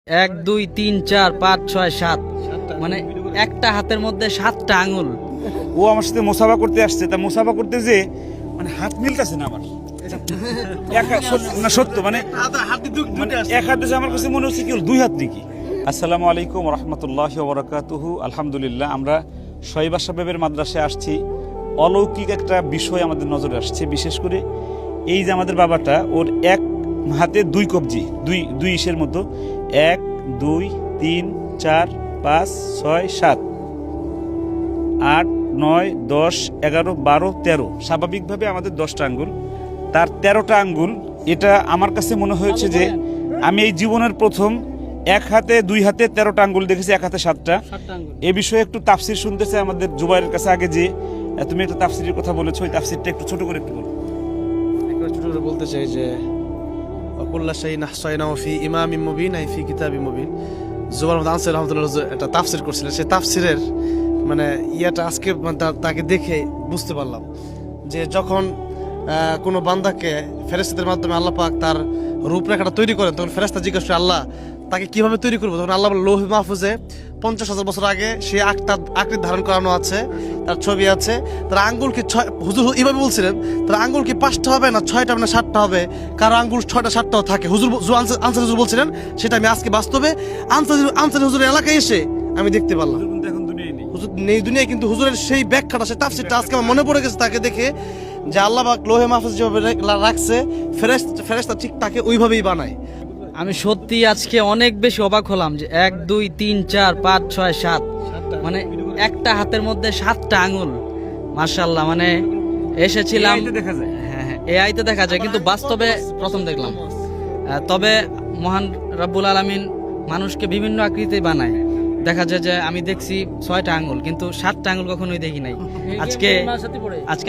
এক দুই তিন চার পাঁচ ছয় সাত, মানে একটা হাতের মধ্যে 7টা আঙুল। ও আমার সাথে মোসাফা করতে আসছে, তা মোসাফা করতে যে মানে হাত মিলতেছে না আমার। না সত্য মানে এক হাত দিয়েছে, আমার কাছে মনে হচ্ছে কি দুই হাত নাকি। আসসালামু আলাইকুম রহমতুল্লাহ ওবরাকাতুহু। আলহামদুলিল্লাহ, আমরা শোয়েব সাহেবের মাদ্রাসায় আসছি। অলৌকিক একটা বিষয় আমাদের নজরে আসছে, বিশেষ করে এই যে আমাদের বাবাটা, ওর এক হাতে দুই কবজি, দুই ইসের মতো 1 2 3 4 5 6 7 8 9 10 11 12 13, স্বাভাবিকভাবে আমাদের 10টা আঙ্গুল, তার 13টা আঙ্গুল। এটা আমার কাছে মনে হয়েছে যে আমি এই জীবনের প্রথম এক হাতে দুই হাতে 13টা আঙ্গুল দেখেছি, এক হাতে 7টা। এ বিষয়ে একটু তাফসির শুনতে চাই আমাদের জুবাইরের কাছে। আগে যে তুমি একটা তাফসিরের কথা বলেছো, ওই তাফসিরটা একটু ছোট করে একটু বলো। ছোট করে বলতে চাই যে অকুল্লা শাহী নাহসাইনা ফি ইমামিম মুবিন আই ফি কিতাবিম মুবিন। জুবাইর আহমদ আনসারী রাহমাতুল্লাহ একটা তাফসির করছিলেন, সেই তাফসিরের মানে ইয়াটা আজকে তাকে দেখে বুঝতে পারলাম যে যখন কোনো বান্দাকে ফেরেশতাদের মাধ্যমে আল্লাহ পাক তার রূপরেখাটা তৈরি করেন, তখন ফেরেশতা জিজ্ঞেস করে আল্লাহ তাকে কিভাবে তৈরি করবো। তখন আল্লাহ লৌহ মাহফুজে 50,000 বছর আগে সে আকৃতি ধারণ করানো আছে, তার ছবি আছে। তার আঙ্গুল কি হুজুর এইভাবে বলছিলেন, তার আঙ্গুল কি 5টা হবে না 6টা হবে না 7টা হবে, কারো আঙ্গুল 6টা 7টাও থাকে। আনসারী হুজুর বলছিলেন, সেটা আমি আজকে বাস্তবে আনসারী হুজুরের এলাকায় এসে আমি দেখতে পারলাম। এখন দুনিয়ায় নেই, হুজুর নেই দুনিয়ায়, কিন্তু হুজুরের সেই ব্যাখ্যাটা, সেই তাফসীরটা আজকে আমার মনে পড়ে গেছে তাকে দেখে, যে আল্লাহ পাক লোহে মাহফুজ যেভাবে রাখছে ফেরেশতা ঠিক তাকে ওইভাবেই বানায়। আমি সত্যি আজকে অনেক বেশি অবাক হলাম যে 1 2 3 4 5 6 7, মানে একটা হাতের মধ্যে 7টা আঙুল। মাশাআল্লাহ, মানে এসেছিলাম, দেখা যায়। হ্যাঁ এআইতে দেখা যায়, কিন্তু বাস্তবে প্রথম দেখলাম। তবে মহান রব্বুল আলামিন মানুষকে বিভিন্ন আকৃতি বানায়। দেখা যায় যে আমি দেখছি 6টা আঙ্গুল, কিন্তু 7টা আঙ্গুল কখনোই দেখি নাই। আজকে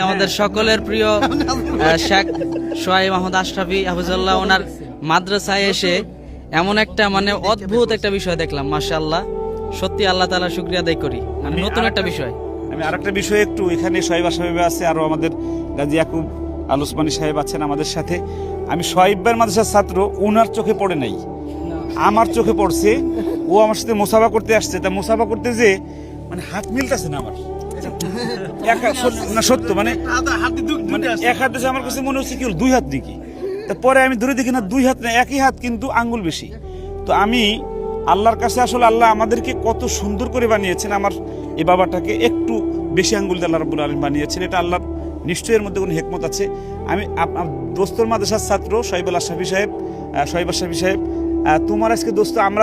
আমাদের সকলের প্রিয় শেখ সোহাইব আহমদ আশরাফি হাফিজাল্লাহ, ওনার মাদ্রাসায় এসে এমন একটা মানে অদ্ভুত একটা বিষয় দেখলাম। মাশাআল্লাহ, সত্যি আল্লাহ তাআলার শুকরিয়া আদায় করি। নতুন একটা বিষয়। আমি আরেকটা বিষয় একটু, এখানে সোহাইব সাহেব আছে, আরো আমাদের গাজী ইয়াকুব আল ওসমানী সাহেব আছেন আমাদের সাথে। আমি সোহাইব ভাইয়ের মাদ্রাসার ছাত্র, ওনার চোখে পড়ে নাই, আমার চোখে পড়ছে। ও আমার সাথে মোসাফা করতে আসছে, তা মোসাফা করতে যে মানে হাত মিলতেছে না আমার। না সত্য মানে এক হাত দিয়েছে, আমার কাছে মনে হচ্ছে কি দুই হাত নাকি। পরে আমি ধরে দেখি না দুই হাত না, একই হাত, কিন্তু আঙ্গুল বেশি। তো আমি আল্লাহর কাছে আসলে আল্লাহ আমাদেরকে কত সুন্দর করে বানিয়েছেন, আমার এই বাবাটাকে একটু বেশি আঙ্গুল দিয়ে আল্লাহ রাব্বুল আলামিন বানিয়েছেন। এটা আল্লাহর নিশ্চয়ই এর মধ্যে কোনো হিকমত আছে। আমি দোস্তর মাদ্রাসার ছাত্র সোহাইব আশরাফি সাহেব, তোমার আজকে দোস্ত আমরা